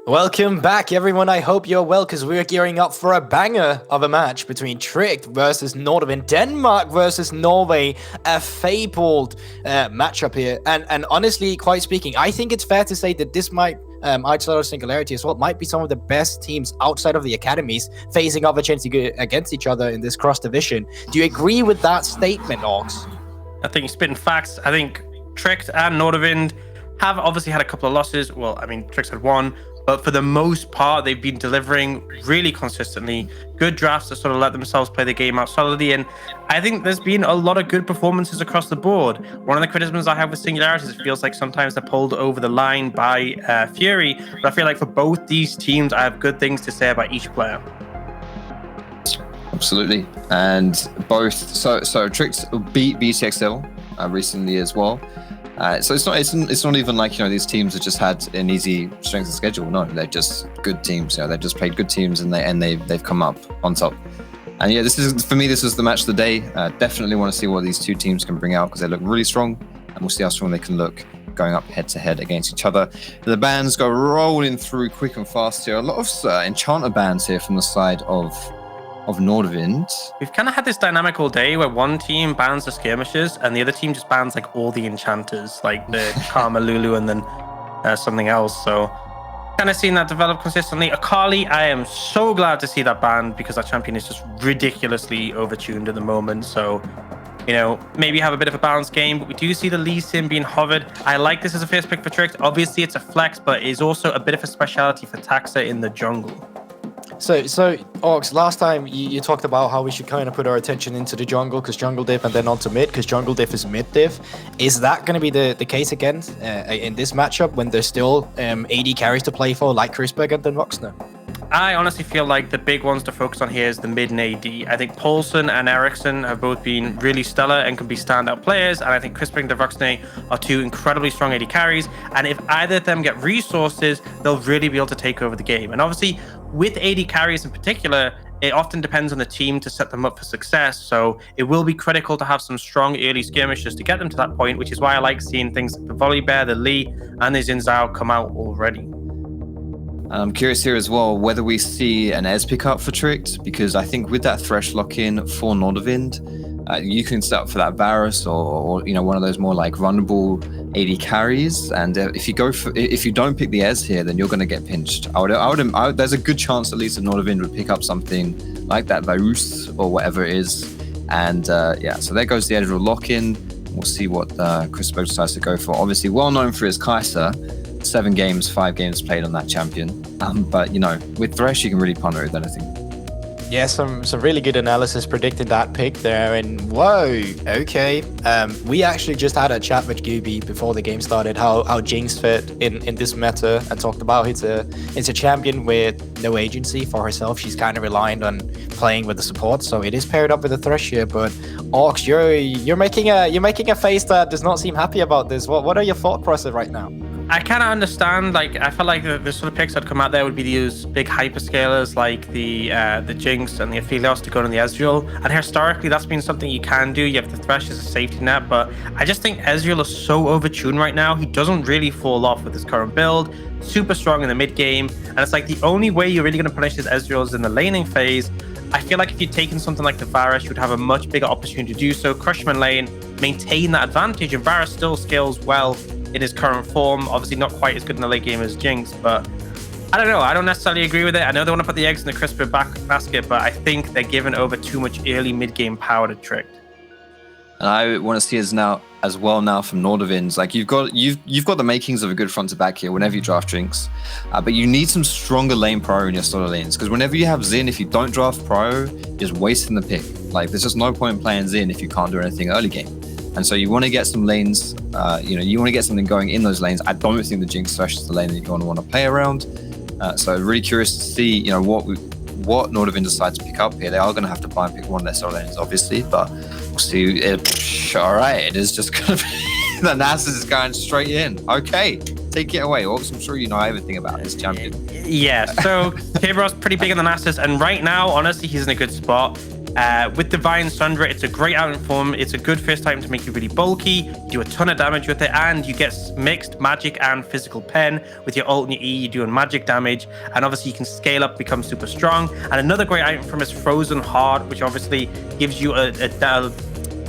Welcome back, everyone. I hope you're well, because we're gearing up for a banger of a match between Tricked versus Nordavind, Denmark versus Norway. A fabled matchup here. And honestly, quite speaking, I think it's fair to say that this might, outside of Singularity as well, might be some of the best teams outside of the academies facing off against each other in this cross division. Do you agree with that statement, Orcs? I think you're spitting facts. I think Tricked and Nordavind have obviously had a couple of losses. Well, I mean, Tricked had one. But for the most part, they've been delivering really consistently. Good drafts that sort of let themselves play the game out solidly. And I think there's been a lot of good performances across the board. One of the criticisms I have with Singularity is it feels like sometimes they're pulled over the line by Fury. But I feel like for both these teams, I have good things to say about each player. Absolutely. And both, so Tricked beat BTXL recently as well. So it's not even like, these teams have just had an easy strength of schedule. No, they're just good teams. They've just played good teams and they've come up on top. And yeah, this is the match of the day. Definitely want to see what these two teams can bring out, because they look really strong, and we'll see how strong they can look going up head to head against each other. The bans go rolling through quick and fast here. A lot of enchanter bans here from the side of Nordavind. We've kind of had this dynamic all day where one team bans the skirmishers and the other team just bans like all the enchanters, like the Karma Lulu and then something else. So kind of seen that develop consistently. Akali, I am so glad to see that banned, because that champion is just ridiculously overtuned at the moment. So, maybe have a bit of a balanced game, but we do see the Lee Sin being hovered. I like this as a first pick for Tricked. Obviously, it's a flex, but it's also a bit of a speciality for Taxa in the jungle. So Orcs, last time you talked about how we should kind of put our attention into the jungle, because jungle diff, and then onto mid, because jungle diff is mid diff. Is that going to be the case again in this matchup, when there's still AD carries to play for, like Crispberg and then Voxner? I honestly feel like the big ones to focus on here is the mid and AD. I think Paulson and Eriksson have both been really stellar and can be standout players. And I think Crispberg and Voxner are two incredibly strong AD carries. And if either of them get resources, they'll really be able to take over the game. And obviously, with AD carries in particular, it often depends on the team to set them up for success. So it will be critical to have some strong early skirmishes to get them to that point, which is why I like seeing things like the Volley Bear, the Lee, and the Xin Zhao come out already. I'm curious here as well whether we see an Ez pickup for Tricked, because I think with that Thresh lock-in for Nordavind, you can set up for that Varus or one of those more like runnable AD carries. And if you don't pick the Ez here, then you're going to get pinched. There's a good chance at least that Nordavind would pick up something like that Varus or whatever it is. And so there goes the Ezreal lock-in. We'll see what Crispberg decides to go for. Obviously, well known for his Kai'Sa. 7 games, 5 games played on that champion. But with Thresh, you can really ponder with anything. Yeah, some really good analysis predicting that pick there. And whoa, okay. We actually just had a chat with Gooby before the game started, how Jinx fit in this meta, and talked about it's a champion with no agency for herself. She's kind of reliant on playing with the support, so it is paired up with a Thresh here. But Orcs, you're making a face that does not seem happy about this. What are your thought process right now? I kind of understand. Like, I felt like the sort of picks that come out there would be these big hyperscalers like the Jinx and the Aphelios to go on the Ezreal. And historically, that's been something you can do. You have the Thresh as a safety net, but I just think Ezreal is so overtuned right now. He doesn't really fall off with his current build. Super strong in the mid game, and it's like the only way you're really going to punish his Ezreal is in the laning phase. I feel like if you'd taken something like the Varus, you would have a much bigger opportunity to do so. Crush him in lane, maintain that advantage, and Varus still scales well in his current form. Obviously not quite as good in the late game as Jinx, but I don't know. I don't necessarily agree with it. I know they want to put the eggs in the Crispberg basket, but I think they're giving over too much early mid-game power to Tricked. And I want to see as well from Nordavind. Like you've got the makings of a good front to back here whenever you draft Jinx, but you need some stronger lane prio in your solo lanes, because whenever you have Xin, if you don't draft prio, you're just wasting the pick. Like there's just no point in playing Xin if you can't do anything early game. And so you want to get some lanes, you want to get something going in those lanes. I don't think the Jinx Thresh is the lane that you're going to want to play around. So really curious to see, what Nordavind decides to pick up here. They are going to have to buy and pick one of their solo lanes, obviously, but we'll see. All right, it is just going to be the Nasus is going straight in. Okay, take it away. Orcs, I'm sure you know everything about this champion. Yeah, so Kerberos pretty big in the Nasus, and right now, honestly, he's in a good spot. With Divine Sundra, it's a great item form. It's a good first item to make you really bulky. You do a ton of damage with it, and you get mixed magic and physical pen. With your ult and your E, you're doing magic damage, and obviously you can scale up, become super strong. And another great item from is Frozen Heart, which obviously gives you a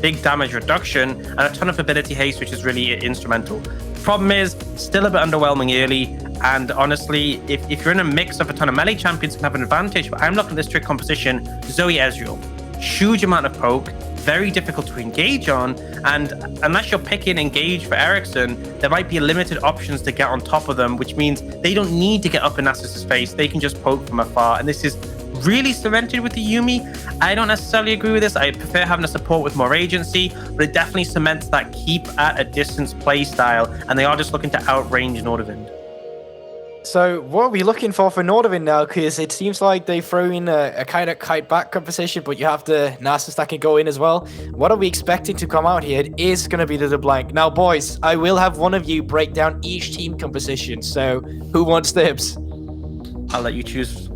big damage reduction and a ton of ability haste, which is really instrumental. Problem is, still a bit underwhelming early. And honestly, if you're in a mix of a ton of melee champions, you can have an advantage. But I'm looking at this trick composition, Zoe Ezreal. Huge amount of poke, very difficult to engage on. And unless you're picking engage for Ericsson, there might be limited options to get on top of them, which means they don't need to get up in Nasus's face. They can just poke from afar. And this is really cemented with the Yuumi. I don't necessarily agree with this. I prefer having a support with more agency, but it definitely cements that keep at a distance play style. And they are just looking to outrange Nordavind. So what are we looking for Nordavind now? Because it seems like they throw in a kind of kite back composition, but you have the Nasus that can go in as well. What are we expecting to come out here? It is going to be the blank. Now, boys, I will have one of you break down each team composition. So who wants dibs? I'll let you choose.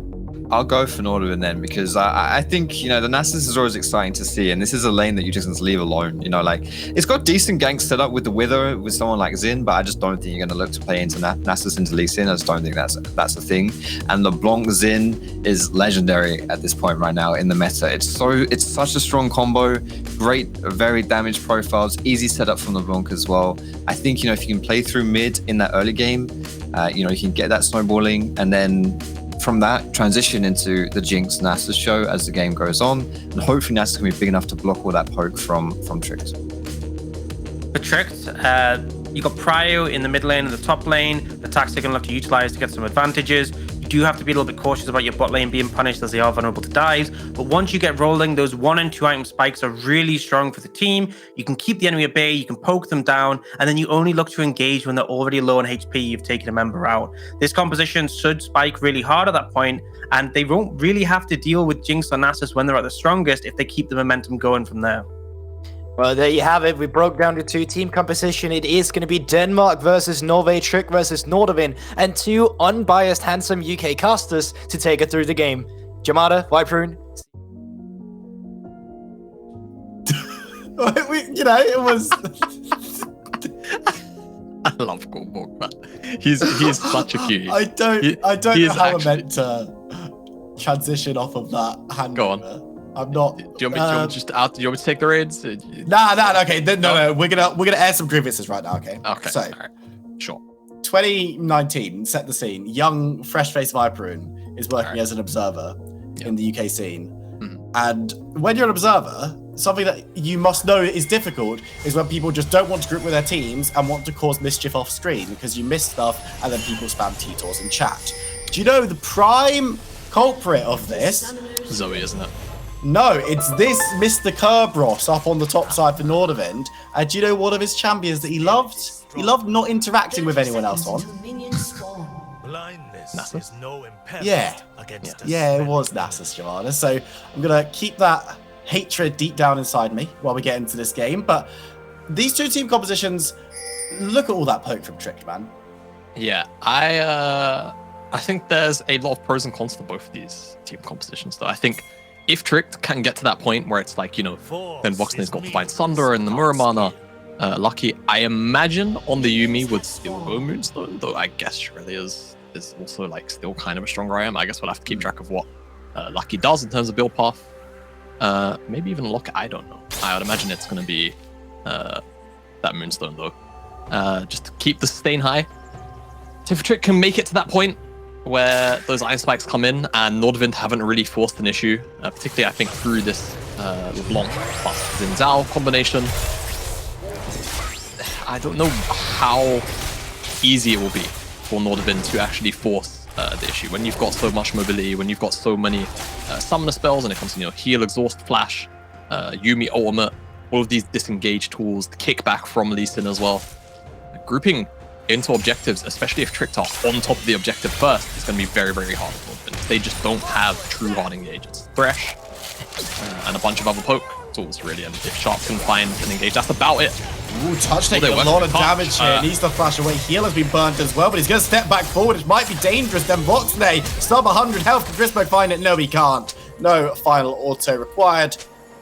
I'll go for Nordavind then, because I think, you know, the Nasus is always exciting to see, and this is a lane that you just need to leave alone. You know, like, it's got decent ganks set up with the Wither, with someone like Xin, but I just don't think you're going to look to play into Nasus into Lee Sin. I just don't think that's a thing. And the Blanc Xin is legendary at this point right now in the meta. It's such a strong combo, great, varied damage profiles, easy setup from the Blanc as well. I think, you know, if you can play through mid in that early game, you know, you can get that snowballing, and then from that, transition into the Jinx Nasus show as the game goes on, and hopefully Nasus can be big enough to block all that poke from Tricked. For Tricked, you got Prio in the mid lane and the top lane. The attacks they're going to look to utilize to get some advantages. You do have to be a little bit cautious about your bot lane being punished, as they are vulnerable to dives. But once you get rolling, those 1 and 2 item spikes are really strong for the team. You can keep the enemy at bay, you can poke them down, and then you only look to engage when they're already low on HP. You've taken a member out. This composition should spike really hard at that point, and they won't really have to deal with Jinx or Nasus when they're at the strongest if they keep the momentum going from there. Well, there you have it. We broke down the 2-team composition. It is going to be Denmark versus Norway, Trick versus Nordavind, and 2 unbiased, handsome UK casters to take it through the game. Jamada, Viperune. You know, it was. I love Gorborg, man. He's such a cutie. I don't know how I'm meant to transition off of that hand. Go on. I'm not. Do you want me to take the raids? Nah. Okay, no. We're gonna air some grievances right now. Okay. Okay. So, right. Sure. 2019, set the scene. Young, fresh-faced Viperune is working as an observer in the UK scene, and when you're an observer, something that you must know is difficult is when people just don't want to group with their teams and want to cause mischief off screen because you miss stuff and then people spam TTORs in chat. Do you know the prime culprit of this? Zoe, isn't it? No, it's this Mr. Kerberos up on the top side for Nordavind. And do you know one of his champions that he loved? He loved not interacting with anyone else on. Nasus? Yeah, it was Nasus, Joanna. So I'm going to keep that hatred deep down inside me while we get into this game. But these 2 team compositions, look at all that poke from Trick, man. Yeah, I think there's a lot of pros and cons to both of these team compositions, though. I think if Tricked can get to that point where it's like, you know, then Voxnay's got Divine Sunder and the Muramana, Lucky, I imagine on the Yuumi would still go Moonstone, though I guess she really is also like still kind of a stronger item. I guess we'll have to keep track of what Lucky does in terms of build path. Maybe even Lock, I don't know. I would imagine it's going to be that Moonstone, though. Just to keep the sustain high. So if Trick can make it to that point where those iron spikes come in and Nordavind haven't really forced an issue, particularly I think through this LeBlanc plus Zinzao combination. I don't know how easy it will be for Nordavind to actually force the issue when you've got so much mobility, when you've got so many summoner spells, and it comes to, you know, heal, exhaust, flash, Yuumi ultimate, all of these disengage tools, the kickback from Lee Sin as well. Grouping into objectives, especially if Tricked are on top of the objective first, is going to be very, very hard for them. They just don't have true hard engage. It's Thresh and a bunch of other poke tools, really. And if Sharp can find an engage, that's about it. Ooh, Touch taking a lot of damage here. Needs to flash away. Heal has been burnt as well, but he's going to step back forward. It might be dangerous. Then Voxnay, sub 100 health. Can Grismo find it? No, he can't. No final auto required.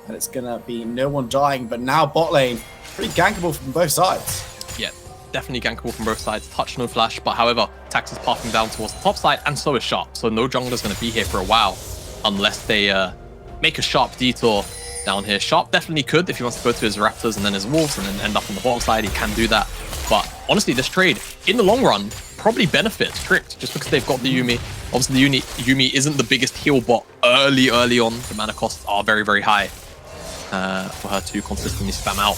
And it's going to be no one dying. But now bot lane, pretty gankable from both sides. Yeah, definitely gankable from both sides. Touch, no flash. But however, Tax is pathing down towards the top side, and so is Sharp. So no jungler's going to be here for a while unless they make a Sharp detour down here. Sharp definitely could if he wants to go to his Raptors and then his Wolves and then end up on the bottom side. He can do that. But honestly, this trade, in the long run, probably benefits Tricked just because they've got the Yuumi. Obviously, the Yuumi isn't the biggest heal bot early on. The mana costs are very, very high for her to consistently spam out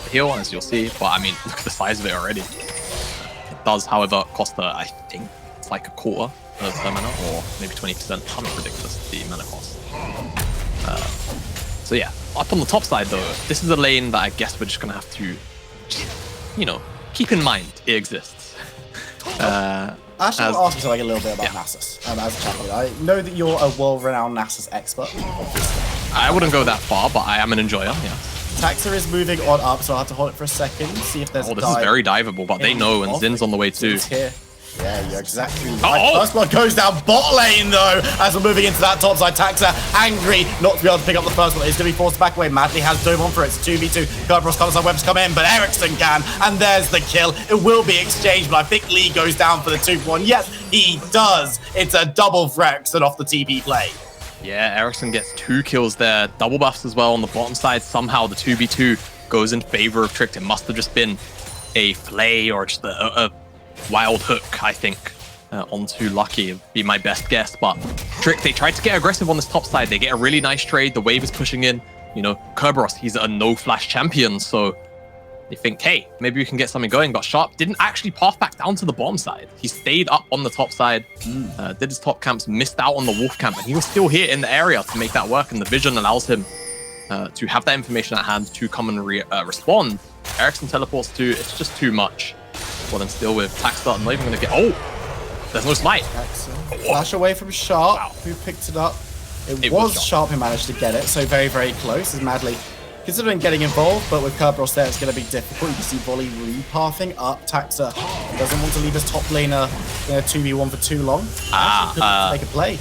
the heal, as you'll see. But I mean, look at the size of it already. It does, however, cost her, I think, it's like a quarter of her mana, or maybe 20%. Kind of ridiculous, the mana cost. So yeah, up on the top side though, this is a lane that I guess we're just gonna have to, you know, keep in mind it exists. I actually want to ask you something a little bit about Nasus as a champion. I know that you're a world-renowned Nasus expert. I wouldn't go that far, but I am an enjoyer, yeah. Taxa is moving on up, so I'll have to hold it for a second, see if there's a this is very diveable, but they know, and Zin's on the way too. Here. Yeah, you're exactly right. First blood goes down bot lane though, as we're moving into that top side. Taxa angry not to be able to pick up the first one. He's going to be forced back away. Madly has Dome on for it. It's 2v2. Kerberos comes on, webs come in, but Ericsson can, and there's the kill. It will be exchanged, but I think Lee goes down for the 2-1. Yes, he does. It's a double for Ericsson off the TP play. Yeah, Ericsson gets 2 kills there. Double buffs as well on the bottom side. Somehow the 2v2 goes in favor of Tricked. It must have just been a play or just a wild hook, I think, onto Lucky. Would be my best guess. But Trick, they tried to get aggressive on this top side. They get a really nice trade. The wave is pushing in. You know, Kerberos, he's a no-flash champion, so they think, hey, maybe we can get something going. But Sharp didn't actually path back down to the bottom side. He stayed up on the top side, did his top camps, missed out on the Wolf camp, and he was still here in the area to make that work. And the vision allows him to have that information at hand to come and respond. Ericsson teleports too. It's just too much. Well, then still with Taxa, I'm not even going to get... Oh! There's no smite. Flash away from Sharp, who picked it up. It was Sharp who managed to get it, so very, very close. As Madly considering getting involved, but with Kerberos there, it's going to be difficult. You can see Volley repathing up. Taxa doesn't want to leave his top laner 2v1 for too long. Make a play.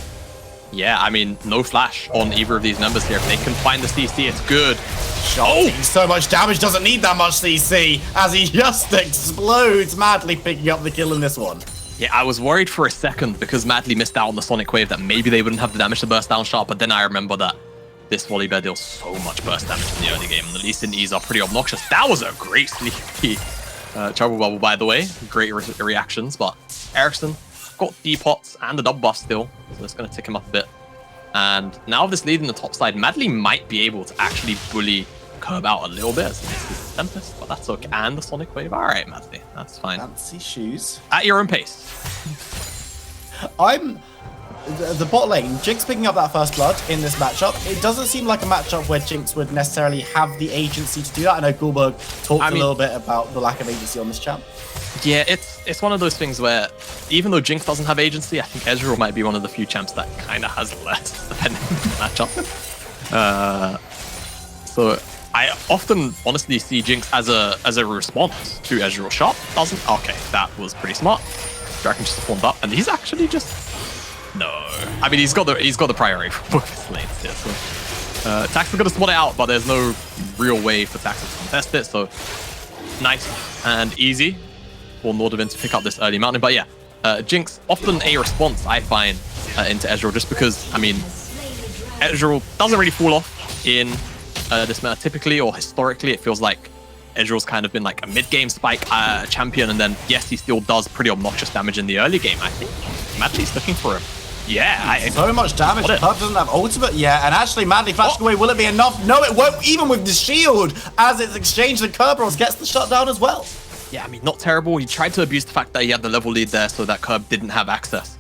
Yeah, I mean, no flash on either of these members here. If they can find the CC, it's good. Sharp taking so much damage, doesn't need that much CC, as he just explodes, Madly picking up the kill in this one. Yeah, I was worried for a second because Madly missed out on the Sonic Wave that maybe they wouldn't have the damage to burst down Sharp, but then I remember that this Volley Bear deals so much burst damage in the early game, and the Lee Sin E's are pretty obnoxious. That was a great sneaky Trouble Bubble, by the way. Great reactions, but Ericsson got D-Pots and the double buff still, so it's going to tick him up a bit. And now with this lead in the top side, Madly might be able to actually bully Curb out a little bit as he misses the Tempest, but that's okay. And the Sonic Wave. All right, Madly, that's fine. Fancy shoes. At your own pace. I'm the bot lane. Jinx picking up that first blood in this matchup. It doesn't seem like a matchup where Jinx would necessarily have the agency to do that. I know Gulberg talked a little bit about the lack of agency on this champ. Yeah, it's one of those things where even though Jinx doesn't have agency, I think Ezreal might be one of the few champs that kind of has less, depending on the matchup. So I often honestly see Jinx as a response to Ezreal. Sharp doesn't. Okay, that was pretty smart. Dragon just formed up, and he's actually just no. I mean, he's got the priority for both his lanes here. So Tax is gonna spot it out, but there's no real way for Tax to contest it. So nice and easy for Nordavind to pick up this early mountain. But yeah, Jinx often a response I find into Ezreal, just because I mean Ezreal doesn't really fall off in this meta typically or historically. It feels like Ezreal's kind of been like a mid-game spike champion, and then yes, he still does pretty obnoxious damage in the early game. I think Madly's looking for him. Yeah, so much damage. Pub doesn't have ultimate yet, and actually Madly flashed away. Will it be enough? No, it won't. Even with the shield, as it's exchanged, and Kerberos gets the shutdown as well. Yeah, I mean, not terrible. He tried to abuse the fact that he had the level lead there so that Kerb didn't have access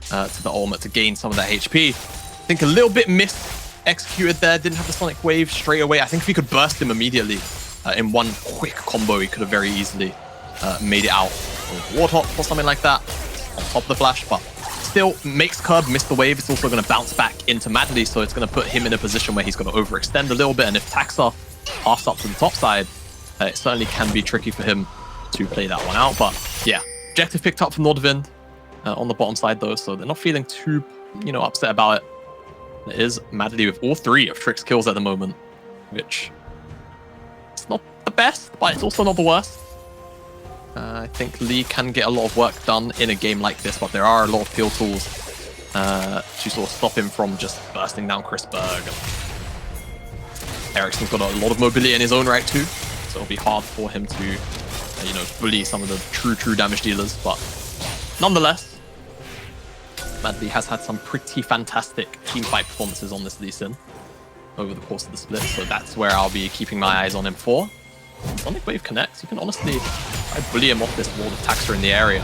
to the ultimate to gain some of that HP. I think a little bit mis-executed there. Didn't have the Sonic Wave straight away. I think if he could burst him immediately in one quick combo, he could have very easily made it out with Warthog or something like that on top of the flash, but still makes Kerb miss the wave. It's also going to bounce back into Madly, so it's going to put him in a position where he's going to overextend a little bit, and if Taxa halves up to the top side, it certainly can be tricky for him to play that one out. But yeah, objective picked up from Nordavind on the bottom side though, so they're not feeling too, upset about it. It is Madly with all 3 of Trick's kills at the moment, which it's not the best, but it's also not the worst. I think Lee can get a lot of work done in a game like this, but there are a lot of field tools to sort of stop him from just bursting down Chris Berg. Ericsson's got a lot of mobility in his own right too, so it'll be hard for him to, you know, bully some of the true damage dealers. But nonetheless, Madly has had some pretty fantastic teamfight performances on this Lee Sin over the course of the split, so that's where I'll be keeping my eyes on him for. Sonic Wave connects, you can honestly bully him off this wall of Taxa in the area.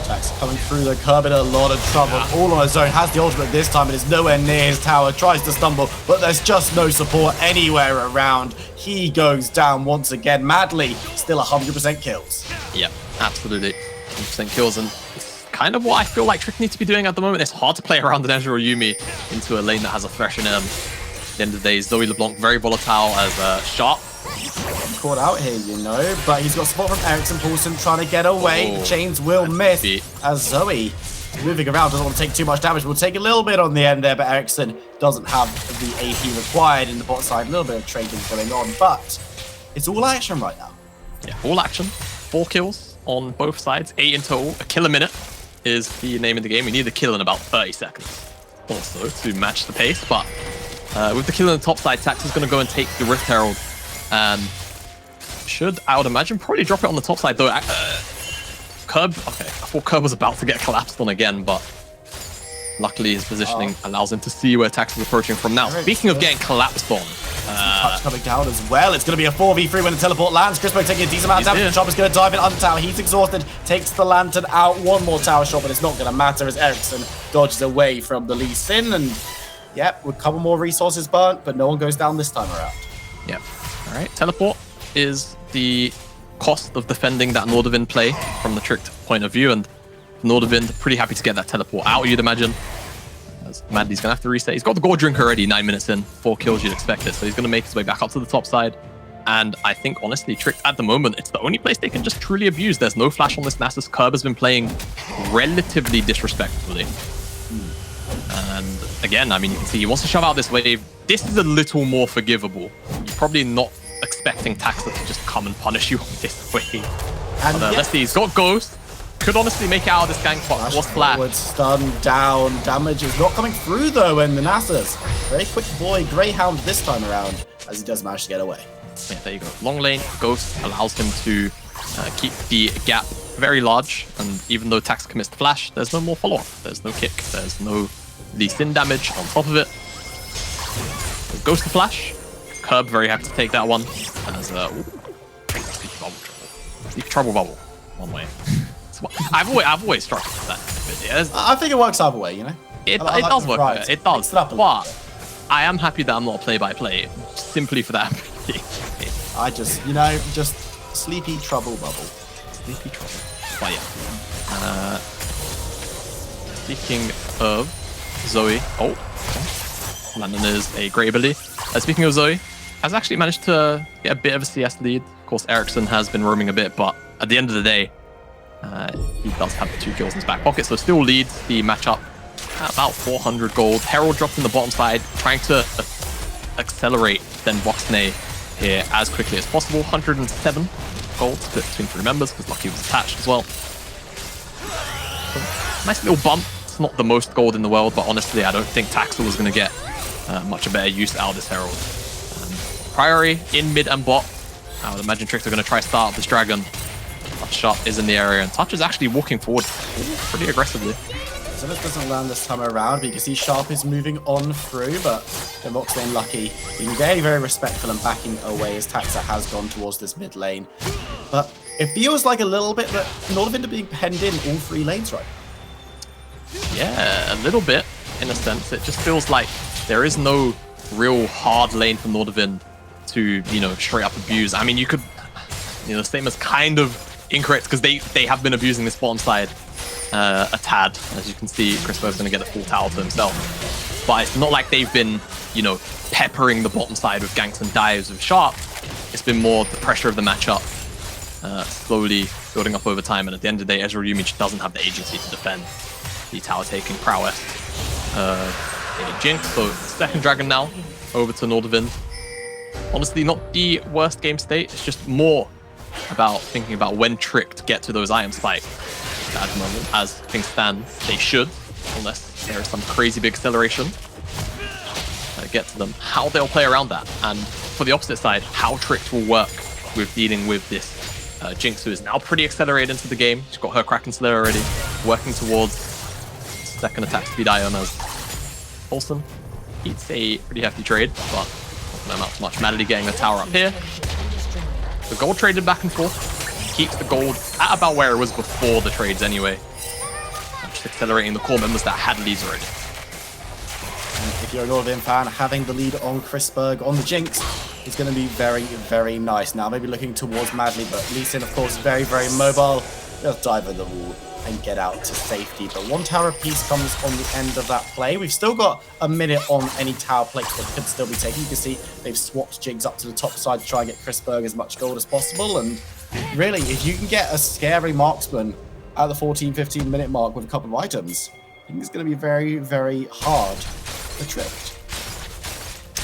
Tax coming through the curb in a lot of trouble. All on his own, has the ultimate this time, and is nowhere near his tower. Tries to stumble, but there's just no support anywhere around. He goes down once again. Madly, still 100% kills. Yep, absolutely. 100% kills, and it's kind of what I feel like Trick needs to be doing at the moment. It's hard to play around an Ezreal Yuumi into a lane that has a thresh in it. At the end of the day, Zoe LeBlanc very volatile as Sharp. Caught out here, you know, but he's got support from Ericsson. Paulson trying to get away. The chains will miss as Zoe moving around. Doesn't want to take too much damage. Will take a little bit on the end there, but Ericsson doesn't have the AP required in the bot side. A little bit of trading going on, but it's all action right now. Yeah, all action. 4 kills on both sides, 8 in total. A kill a minute is the name of the game. We need a kill in about 30 seconds also to match the pace, but with the kill on the top side, Tax is going to go and take the Rift Herald. And should, I would imagine, probably drop it on the top side, though. Curb, okay, I thought Curb was about to get collapsed on again, but luckily his positioning allows him to see where Tax is approaching from now. Speaking of getting collapsed on, touch coming down as well. It's going to be a 4v3 when the teleport lands. Crispo taking a decent amount of damage. Chopper's going to dive in under tower. He's exhausted, takes the lantern out. One more tower shot, but it's not going to matter as Ericsson dodges away from the Lee Sin. And yep, with a couple more resources burnt, but no one goes down this time around. Yep. All right, teleport is the cost of defending that Nordavind play from the Tricked point of view, and Nordavind pretty happy to get that teleport out, you'd imagine. As Madly's gonna have to reset. He's got the gold drink already, 9 minutes in, 4 kills, you'd expect it, so he's gonna make his way back up to the top side. And I think, honestly, Tricked at the moment, it's the only place they can just truly abuse. There's no flash on this Nasus. Curb has been playing relatively disrespectfully. And again, I mean, you can see he wants to shove out this wave. This is a little more forgivable. You're probably not expecting Taxa to just come and punish you on this wave. And let's see, he's got Ghost. Could honestly make it out of this gank, but was flat. Stun down. Damage is not coming through, though, in the Nasus. Very quick boy, Greyhound this time around, as he does manage to get away. Yeah, there you go. Long lane, Ghost allows him to keep the gap very large. And even though Tax commits the flash, there's no more follow-up. There's no kick. There's no Lee Sin damage on top of it. So Ghost the flash. Curb very happy to take that one. As Sleepy Trouble Bubble. One way. I've always struggled with that. I think it works either way, you know? It does work. It does. But I am happy that I'm not a play-by-play, simply for that. I just, you know, just Sleepy Trouble Bubble. Sleepy Trouble. But yeah. Speaking of Zoe. Oh. Landon is a great ability. Speaking of Zoe, has actually managed to get a bit of a CS lead. Of course, Ericsson has been roaming a bit, but at the end of the day, he does have the 2 kills in his back pocket, so still leads the matchup at about 400 gold. Herald dropped in the bottom side, trying to accelerate then Voxnay here as quickly as possible. 107 gold split between 3 members, because Lucky was attached as well. So, nice little bump. It's not the most gold in the world, but honestly, I don't think Taxa was going to get much a better use out of this Herald. Priory in mid and bot. I would imagine Tricks are going to try start up this dragon. Sharp is in the area, and Touch is actually walking forward pretty aggressively. So this doesn't land this time around, but you can see Sharp is moving on through, but then Voxnay and Lucky being very, very respectful and backing away as Taxa has gone towards this mid lane. But it feels like a little bit that Nordavind are being penned in all 3 lanes right now. Yeah, a little bit, in a sense. It just feels like there is no real hard lane for Nordavind to, you know, straight up abuse. I mean, you could, you know, the same as kind of incorrect, because they have been abusing this bottom side a tad. As you can see, Crispo's going to get the full tower to himself. But it's not like they've been, you know, peppering the bottom side with ganks and dives with Sharp. It's been more the pressure of the matchup, slowly building up over time. And at the end of the day, Ezreal Yuumi doesn't have the agency to defend the tower taking prowess. a Jinx. So second dragon now over to Nordavind. Honestly, not the worst game state. It's just more about thinking about when Trick to get to those item spikes at the moment. As things stand, they should, unless there is some crazy big acceleration. Get to them, how they'll play around that. And for the opposite side, how Trick will work with dealing with this Jinx, who is now pretty accelerated into the game. She's got her Kraken Slayer already, working towards second attack speed ion as Olsen eats a pretty hefty trade, but not gonna amount to much. Madeline getting the tower up here. The gold traded back and forth. Keeps the gold at about where it was before the trades anyway. Just accelerating the core members that had leads already. And if you're a Nordavind fan, having the lead on Chrisberg on the Jinx is going to be very, very nice. Now, maybe looking towards Madly, but Lee Sin, of course, very, very mobile. Just dive in the wall and get out to safety. But one tower piece comes on the end of that play. We've still got a minute on any tower plates that could still be taken. You can see they've swapped Jigs up to the top side to try and get Chrisberg as much gold as possible. And really, if you can get a scary marksman at the 14-15 minute mark with a couple of items, I think it's going to be very, very hard for Trick.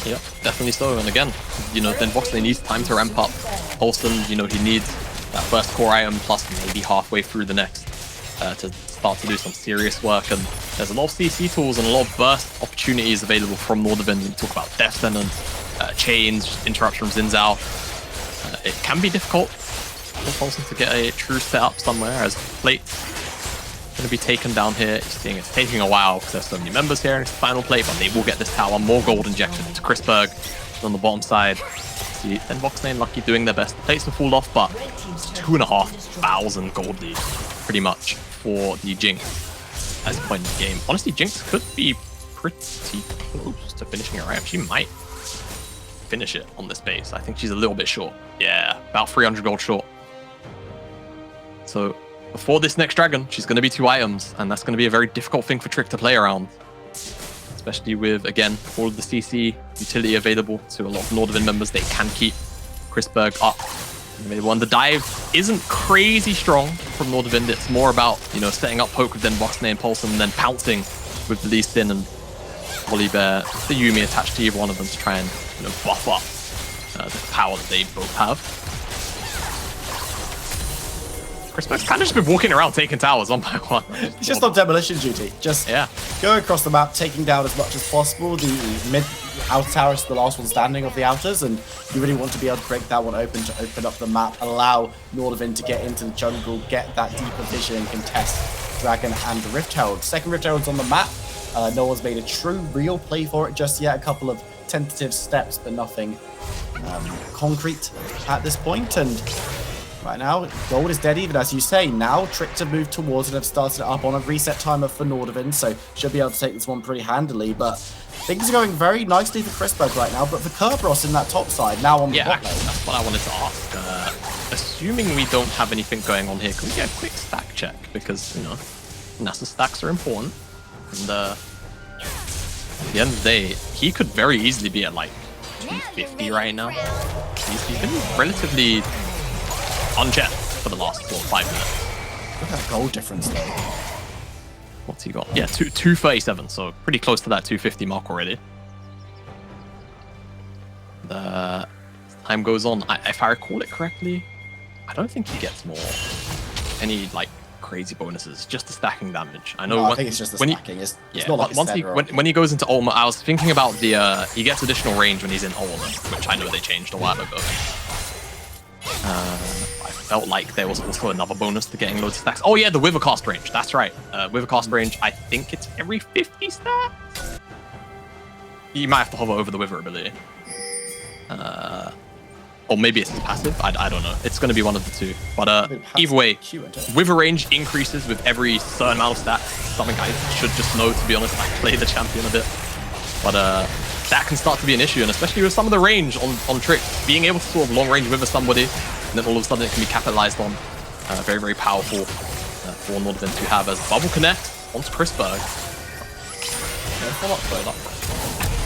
Yep, definitely so. And again, you know, then Voxley needs time to ramp up. Olsen, you know, he needs that first core item plus maybe halfway through the next to start to do some serious work. And there's a lot of CC tools and a lot of burst opportunities available from Nordavind. We talk about Death Sentence, Chains, interruption from Zinzao. It can be difficult for Olsen to get a true setup somewhere, as Plate's going to be taken down here. You're seeing it's taking a while because there's so many members here in his final plate, but they will get this tower. More gold injection into Chrisberg on the bottom side. See, then Voxley and Lucky doing their best. The plates will fall off, but 2,500 gold lead, pretty much, for the Jinx as a point in the game. Honestly, Jinx could be pretty close to finishing it, right? She might finish it on this base. I think she's a little bit short. Yeah, about 300 gold short. So before this next dragon, she's going to be 2 items, and that's going to be a very difficult thing for Trick to play around. Especially with, again, all of the CC utility available to a lot of Nordavind members. They can keep Chrisberg up. And the dive isn't crazy strong from Nordavind. It's more about, you know, setting up poke with then Voxley and Pulse, and then pouncing with the Lee Sin and Volibear, the Yuumi attached to either one of them to try and, you know, buff up the power that they both have. Chrisberg's kind of just been walking around taking towers one by one. It's just on demolition duty. Just go across the map, taking down as much as possible. The mid outer tower is the last one standing of the outers, and you really want to be able to break that one open to open up the map, allow Nordavind to get into the jungle, get that deeper vision, and contest Dragon and the Rift Herald. Second Rift Herald's on the map. No one's made a true, real play for it just yet. A couple of tentative steps, but nothing concrete at this point. And right now, gold is dead even, as you say. Now, Trick to move towards it. Have started it up on a reset timer for Nordavind, so should be able to take this one pretty handily. But things are going very nicely for Chrisberg right now. But for Kerberos in that top side, now on the bot lane. That's what I wanted to ask. Assuming we don't have anything going on here, can we get a quick stack check? Because, you know, NASA stacks are important. And at the end of the day, he could very easily be at like 250 right now. He's been relatively unchecked for the last 5 minutes. Look at that gold difference though. What's he got? Yeah, 237, so pretty close to that 250 mark already. The time goes on. If I recall it correctly, I don't think he gets any like crazy bonuses, just the stacking damage. I know. I think it's just the stacking. It's not like when he goes into Ulma, I was thinking about the he gets additional range when he's in Ulma, which I know they changed a while ago. I felt like there was also another bonus to getting loads of stacks. Oh yeah, the Withercast range. That's right. Withercast range, I think it's every 50 stacks. You might have to hover over the Wither ability. Or maybe it's passive. I don't know. It's going to be one of the two. But either way, Wither range increases with every certain amount of stats. Something I should just know, to be honest. I play the champion a bit. But that can start to be an issue, and especially with some of the range on Trick. Being able to sort of long range Wither somebody, and then all of a sudden it can be capitalized on. Very, very powerful for Nordavind to have as Bubble Connect onto Chrisberg.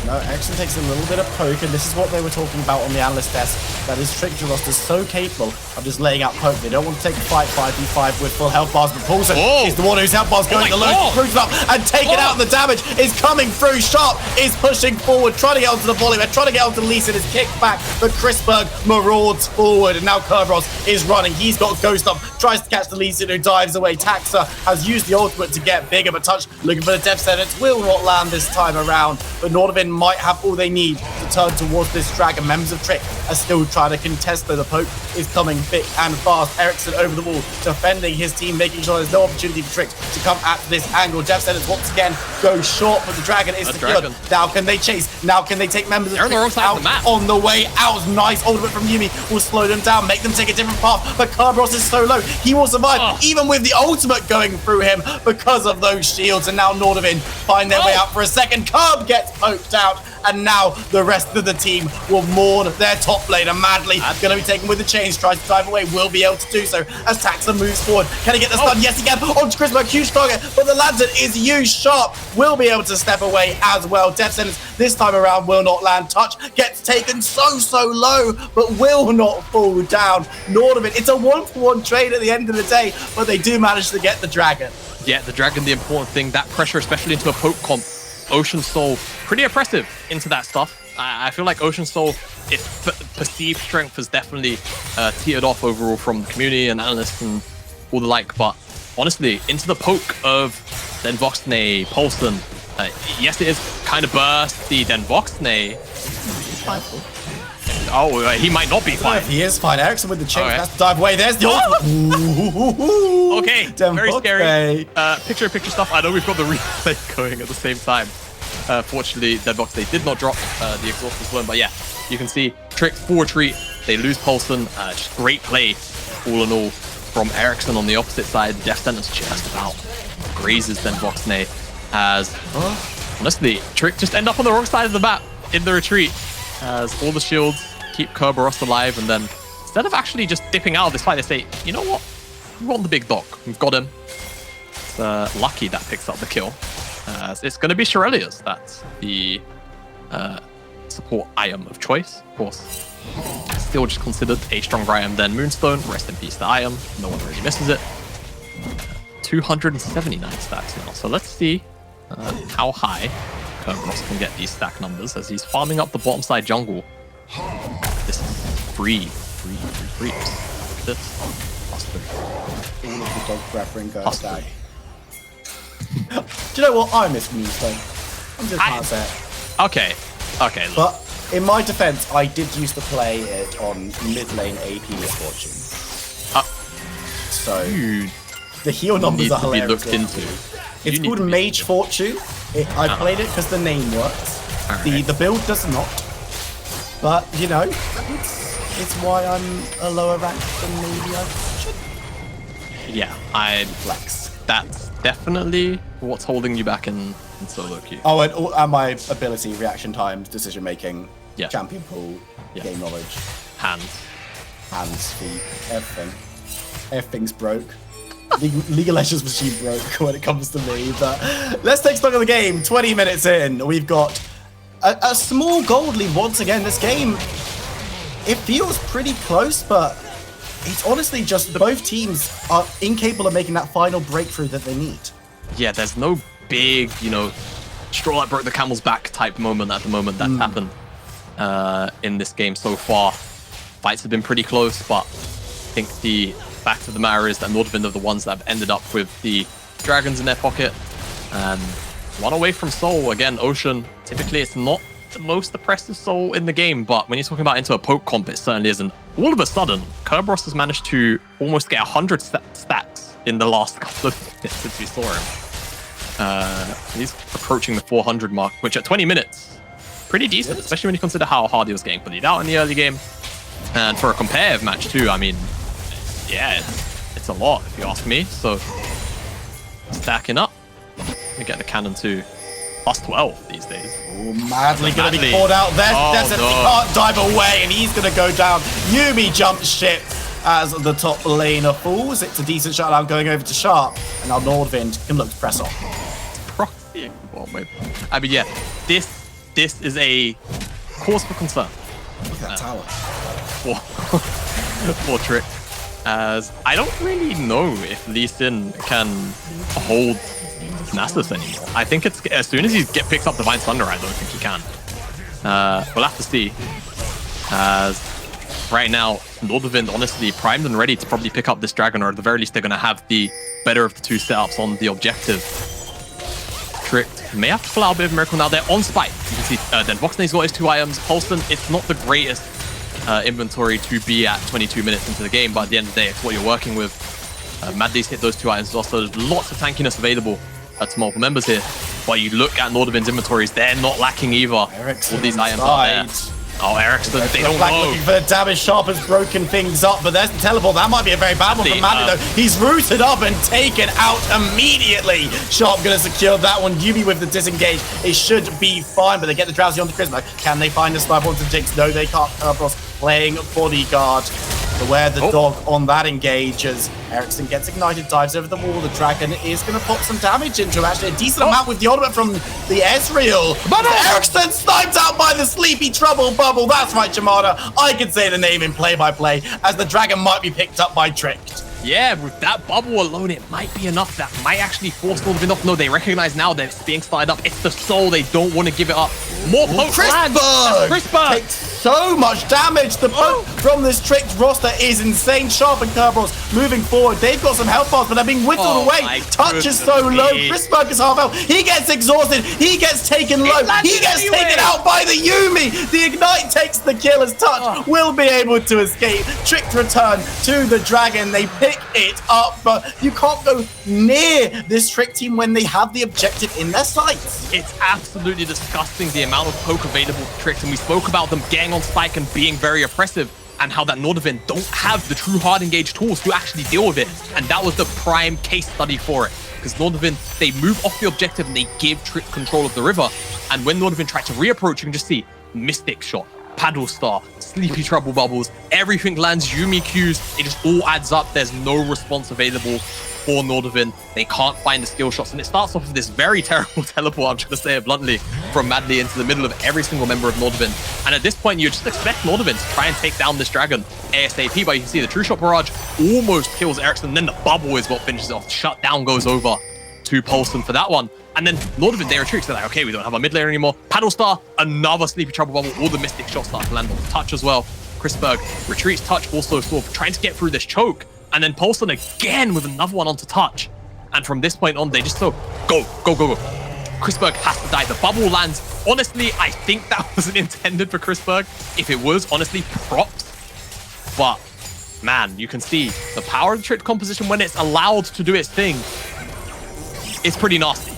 No, Ericsson takes a little bit of poke, and this is what they were talking about on the analyst desk. That is Trickster roster so capable of just laying out poke. They don't want to take a fight 5v5 with full health bars, but Paulson is the one whose health bars going to low. Proves up and taking out. The damage is coming through. Sharp is pushing forward, trying to get onto the volley. They're trying to get onto Lee Sin. Is kicked back, but Chrisberg marauds forward, and now Kerberos is running. He's got Ghost up, tries to catch the Lee Sin, who dives away. Taxa has used the ultimate to get bigger, but Touch looking for the death sentence will not land this time around. But Nordavind might have all they need to turn towards this dragon. Members of Trick are still trying to contest, though the poke is coming thick and fast. Ericsson over the wall, defending his team, making sure there's no opportunity for Trick to come at this angle. Death sentence once again goes short, but the dragon is secured. Now can they chase? Now can they take members of Trick out on the way out? Nice ultimate from Yumi will slow them down, make them take a different path. But Kerberos is so low, he will survive even with the ultimate going through him because of those shields. And now Nordavind find their way out for a second. Kerb gets poked out, and now the rest of the team will mourn their top laner madly. Going to be taken with the chains, tries to dive away, will be able to do so as Taxa moves forward. Can he get the stun? Yes, he can. Onto Chrisberg, huge target, but the lantern is used. Sharp will be able to step away as well. Death sentence this time around will not land. Touch gets taken so low, but will not fall down. Nordavind, it's a 1-for-1 trade at the end of the day, but they do manage to get the dragon. Yeah, the dragon, the important thing. That pressure, especially into a poke comp. Ocean Soul, pretty oppressive into that stuff. I feel like Ocean Soul, its perceived strength has definitely teetered off overall from the community and analysts and all the like. But honestly, into the poke of Den Voxnay, Paulson, yes, it is kind of bursty. Den Voxnay, he's fine. Oh, he might not be fine. He is fine. Ericsson with the chain. That's the dive away. There's the okay, very scary. Picture stuff. I know we've got the replay going at the same time. Fortunately, Deadbox, they did not drop the exhaust as well. But yeah, you can see Trick for retreat. They lose Paulson. Just great play, all in all, from Ericsson on the opposite side. Death sentence just about grazes Deadbox as honestly, Trick just end up on the wrong side of the map in the retreat as all the shields keep Kerberos alive, and then instead of actually just dipping out of this fight, they say, you know what? We want the big dog. We've got him. It's lucky that picks up the kill. It's going to be Shirelia's. That's the support item of choice. Of course, still just considered a stronger item than Moonstone. Rest in peace, the item. No one really misses it. 279 stacks now. So let's see how high Kerberos can get these stack numbers as he's farming up the bottom side jungle. This is free. This plus 3. All of the dog preferring goes down. Do you know what? I miss Moonstone. I'm just gonna say it. Okay. Look. But in my defense, I did used to play it on mid lane AP Misfortune. So the heal numbers are hilarious. Looked into. It's called Mage Fortune. I played it because the name works. Right. The build does not. But, you know, it's why I'm a lower rank than maybe I should. Yeah, I'd flex. That's definitely what's holding you back in solo queue. Oh, and my ability, reaction times, decision making, champion pool, game knowledge. Hands, feet, everything. Everything's broke. League of Legends machine broke when it comes to me, but let's take stock of the game. 20 minutes in, we've got a small gold lead once again. This game, it feels pretty close, but it's honestly just both teams are incapable of making that final breakthrough that they need. Yeah, there's no big, straw that broke the camel's back type moment at the moment that's happened in this game so far. Fights have been pretty close, but I think the fact of the matter is that Nordavind are the ones that have ended up with the dragons in their pocket and one away from Soul. Again, Ocean, typically it's not the most oppressive Soul in the game, but when you're talking about into a poke comp, it certainly isn't. All of a sudden, Kerberos has managed to almost get 100 stacks in the last couple of minutes since we saw him. He's approaching the 400 mark, which at 20 minutes, pretty decent, especially when you consider how hard he was getting bullied out in the early game. And for a competitive match too, I mean, yeah, it's a lot if you ask me. So stacking up, we get the cannon to plus 12 these days. Oh, Madly gonna be caught out there. He can't dive away, and he's gonna go down. Yumi jumps ship as the top laner falls. It's a decent shutdown going over to Sharp, and now Nordavind can look to press on. I mean, yeah, this this is a cause for concern. Look at that tower. For Trick, as I don't really know if Lee Sin can hold Nasus anymore. I think it's as soon as he picks up Divine Thunder, I don't think he can. We'll have to see. As right now, Nordavind honestly primed and ready to probably pick up this dragon, or at the very least they're going to have the better of the two setups on the objective. Trick may have to pull out a bit of a miracle now. They're on spike. You can see then Voxnay's got his 2 items. Paulson, it's not the greatest inventory to be at 22 minutes into the game, but at the end of the day, it's what you're working with. Madly's hit those 2 items. Also, there's lots of tankiness available to multiple members here. But you look at Nordavind's inventories, they're not lacking either. Ericsson all these items are there. Oh, Ericsson, they don't know. Looking for the damage. Sharp has broken things up, but there's the teleport. That might be a very bad one for Madly, though. He's rooted up and taken out immediately. Sharp going to secure that one. Yubi with the disengage. It should be fine, but they get the Drowsy onto Christmas. Can they find the sniper onto Jinx? No, they can't. Kerberos playing bodyguard. Beware the dog on that engage as Ericsson gets ignited, dives over the wall. The dragon is going to put some damage into him. Actually, a decent amount with the ultimate from the Ezreal. But Ericsson sniped out by the Sleepy Trouble Bubble. That's right, Jamada. I can say the name in play-by-play as the dragon might be picked up by Tricked. Yeah, with that bubble alone, it might be enough. That might actually force Nordavind off. No, they recognize now that it's being started up. It's the soul. They don't want to give it up. More poke lands. Christberg takes so much damage. The poke from this Tricked roster is insane. Sharp and Kerberos moving forward. They've got some health bars, but they're being whittled away. Touch is so low. Christberg is half health. He gets exhausted. He gets taken low. He gets taken out by the Yuumi. The Ignite takes the kill as Touch will be able to escape. Tricked return to the dragon. They pick it up, but you can't go near this Trick team when they have the objective in their sights. It's absolutely disgusting the amount of poke available for Tricks, and we spoke about them getting on spike and being very oppressive, and how that Nordavind don't have the true hard engage tools to actually deal with it, and that was the prime case study for it, because Nordavind, they move off the objective and they give Trick control of the river, and when Nordavind tried to reapproach, you can just see Mystic Shot, Paddle Star, Sleepy Trouble Bubbles, everything lands, Yuumi Qs, it just all adds up. There's no response available for Nordavind. They can't find the skill shots, and it starts off with this very terrible teleport, I'm just going to say it bluntly, from Madly into the middle of every single member of Nordavind. And at this point, you just expect Nordavind to try and take down this dragon ASAP, but you can see the True Shot Barrage almost kills Ericsson, and then the bubble is what finishes it off. Shutdown goes over to Paulson for that one. And then Nordavind, they retreat. They're like, okay, we don't have a mid laner anymore. Paddle Star, another Sleepy Trouble Bubble. All the Mystic Shots start to land on Touch as well. Chrisberg retreats. Touch also sort of trying to get through this choke. And then Paulson again with another one onto Touch. And from this point on, they just go. Chrisberg has to die. The bubble lands. Honestly, I think that wasn't intended for Chrisberg. If it was, honestly, props. But, man, you can see the power of the Trick composition when it's allowed to do its thing. It's pretty nasty.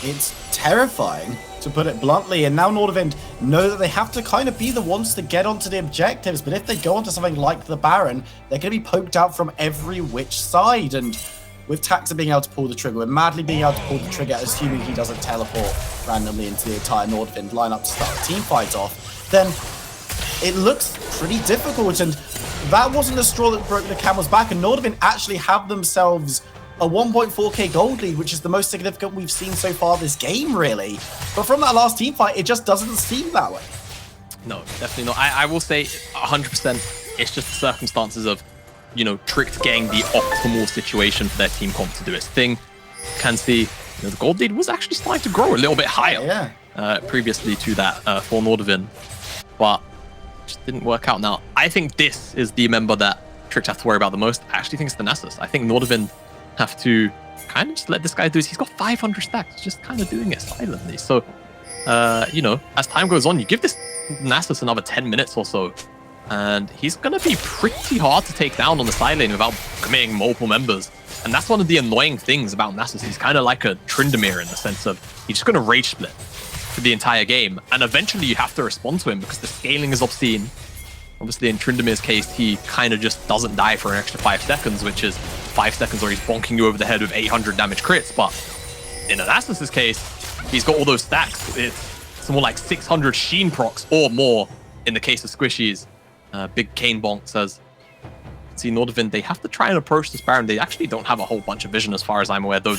It's terrifying, to put it bluntly, and now Nordavind know that they have to kind of be the ones to get onto the objectives, but if they go onto something like the Baron, they're going to be poked out from every which side, and with Taxa being able to pull the trigger, with Madly being able to pull the trigger, assuming he doesn't teleport randomly into the entire Nordavind lineup to start the team fight off, then it looks pretty difficult, and that wasn't the straw that broke the camel's back, and Nordavind actually have themselves a 1.4k gold lead, which is the most significant we've seen so far this game, really. But from that last team fight, it just doesn't seem that way. No, definitely not. I will say 100%, it's just the circumstances of, you know, Tricked getting the optimal situation for their team comp to do its thing. Can see, you know, the gold lead was actually starting to grow a little bit higher previously to that for Nordavind, but just didn't work out. Now, I think this is the member that Tricked have to worry about the most. I actually think it's the Nasus. I think Nordavind have to kind of just let this guy do this. He's got 500 stacks, just kind of doing it silently. So, you know, as time goes on, you give this Nasus another 10 minutes or so, and he's going to be pretty hard to take down on the side lane without committing multiple members. And that's one of the annoying things about Nasus. He's kind of like a Tryndamere in the sense of he's just going to rage split for the entire game. And eventually you have to respond to him because the scaling is obscene. Obviously, in Tryndamere's case, he kind of just doesn't die for an extra 5 seconds, which is 5 seconds where he's bonking you over the head with 800 damage crits. But in Nasus's case, he's got all those stacks. It's more like 600 Sheen procs or more in the case of Squishies. Big Kane Bonk says, see, Nordavind, they have to try and approach this Baron. They actually don't have a whole bunch of vision as far as I'm aware, though.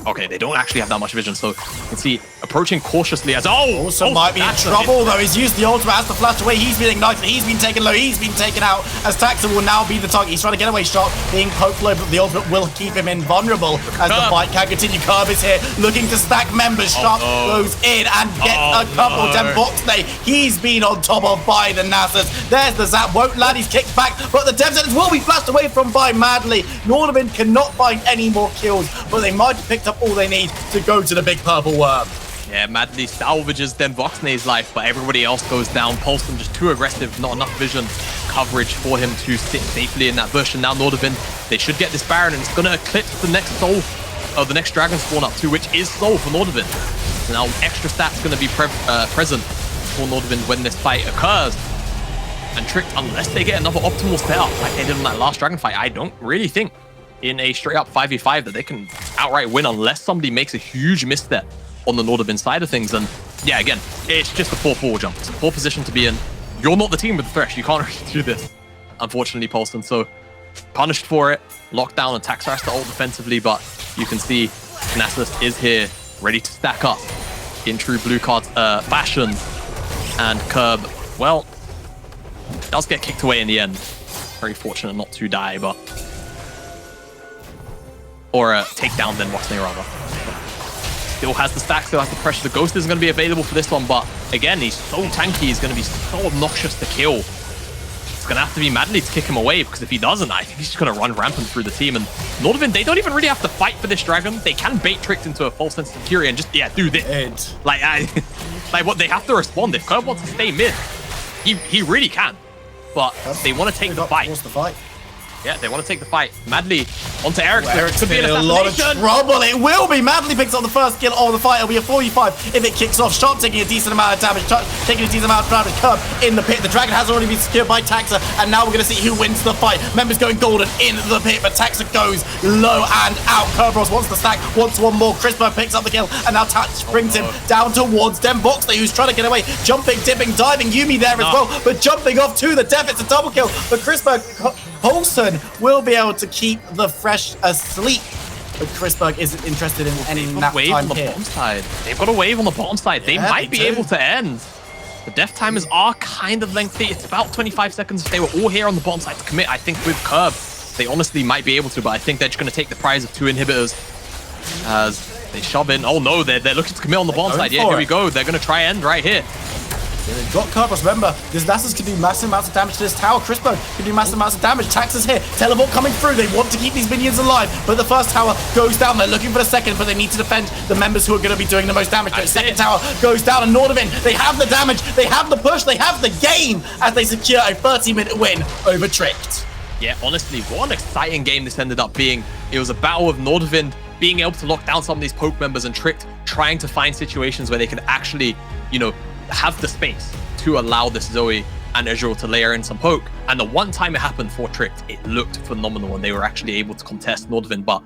Okay, they don't actually have that much vision, so you can see approaching cautiously as also might be in trouble though. He's used the ultimate, has to flash away. He's been ignited, he's been taken low, he's been taken out as Taxa will now be the target. He's trying to get away shot, being poked low, but the ultimate will keep him invulnerable as the fight can continue. Curb is here, looking to stack members. Sharp goes in and gets a couple. Demboxney, he's been on top of by the Nassers. There's the zap, won't land, he's kicked back, but the Dev Centers will be flashed away from by Madly. Nordavind cannot find any more kills, but they might have picked up all they need to go to the big purple worm. Yeah, Madly salvages Demboxney's life, but everybody else goes down. Paulson just too aggressive, not enough vision coverage for him to sit safely in that bush. And now Nordavind, they should get this Baron, and it's going to eclipse the next soul, or the next dragon spawn up too, which is soul for Nordavind. So now extra stats going to be present for Nordavind when this fight occurs. And Trick, unless they get another optimal setup like they did in that last dragon fight, I don't really think in a straight up 5v5 that they can outright win unless somebody makes a huge misstep on the Nordavind side of things. And yeah, again, it's just a 4-4 jump. It's a poor position to be in. You're not the team with the Thresh. You can't really do this, unfortunately, Paulson. So punished for it. Lockdown and Taxar has to ult defensively, but you can see Nasus is here, ready to stack up in true blue card fashion. And Curb, well, does get kicked away in the end. Very fortunate not to die, but... Or take down then Voxney rather. Still has the stack, still has the pressure. The Ghost isn't going to be available for this one, but again, he's so tanky, he's going to be so obnoxious to kill. It's going to have to be Madly to kick him away, because if he doesn't, I think he's just going to run rampant through the team. And Nordavind, they don't even really have to fight for this dragon. They can bait Tricked into a false sense of security and just, yeah, do this. Like, like what they have to respond. If Curb wants to stay mid, he really can. But they want to take the fight. What's the fight? Yeah, they want to take the fight. Madly onto Ericsson. Could be in a lot of trouble. It will be. Madly picks up the first kill of the fight. It'll be a 4v5 if it kicks off. Sharp taking a decent amount of damage. Taking a decent amount of damage. Curb in the pit. The dragon has already been secured by Taxa, and now we're going to see who wins the fight. Members going golden in the pit, but Taxa goes low and out. Kerberos wants the stack, wants one more. Crisper picks up the kill, and now Tax brings him down towards Demboxley, who's trying to get away. Jumping, dipping, diving. Yumi there as well, but jumping off to the death. It's a double kill, but Crisper... Paulson will be able to keep the Fresh asleep, but Chrisberg isn't interested in ending that wave time on the here. bottom side. They've got a wave on the bottom side. They might be able to end. The death timers are kind of lengthy. It's about 25 seconds if they were all here on the bottom side to commit. I think with Curb, they honestly might be able to, but I think they're just going to take the prize of 2 inhibitors as they shove in. Oh no, they're looking to commit on the bottom side. Yeah, here we go. They're going to try end right here. Yeah, they've got Kerberos. Remember, this Nasus can do massive amounts of damage to this tower. Crispo can do massive amounts of damage. Taxa's here. Teleport coming through. They want to keep these minions alive, but the first tower goes down. They're looking for the second, but they need to defend the members who are going to be doing the most damage. The second tower goes down, and Nordavind, they have the damage, they have the push, they have the game as they secure a 30-minute win over Tricked. Yeah, honestly, what an exciting game this ended up being. It was a battle of Nordavind being able to lock down some of these poke members and Tricked trying to find situations where they could actually, you know, have the space to allow this Zoe and Ezreal to layer in some poke. And the one time it happened for Tricked, it looked phenomenal and they were actually able to contest Nordavind. But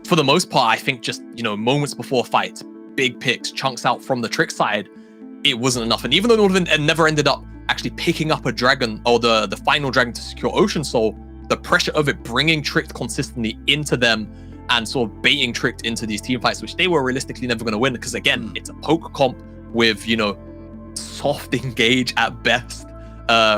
for the most part, I think just, you know, moments before fights, big picks, chunks out from the Trick side, it wasn't enough. And even though Nordavind never ended up actually picking up a dragon or the final dragon to secure Ocean Soul, the pressure of it bringing Tricked consistently into them and sort of baiting Tricked into these team fights, which they were realistically never going to win, because again, it's a poke comp with, you know, soft engage at best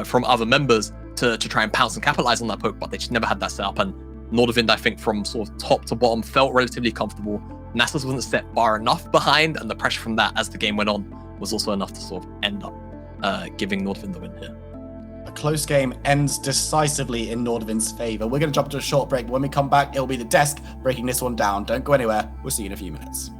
from other members to try and pounce and capitalize on that poke, but they just never had that set up. And Nordavind, I think, from sort of top to bottom, felt relatively comfortable. Nasus wasn't set far enough behind, and the pressure from that as the game went on was also enough to sort of end up giving Nordavind the win here. A close game ends decisively in Nordavind's favor. We're going to jump to a short break. When we come back, it'll be the desk breaking this one down. Don't go anywhere. We'll see you in a few minutes.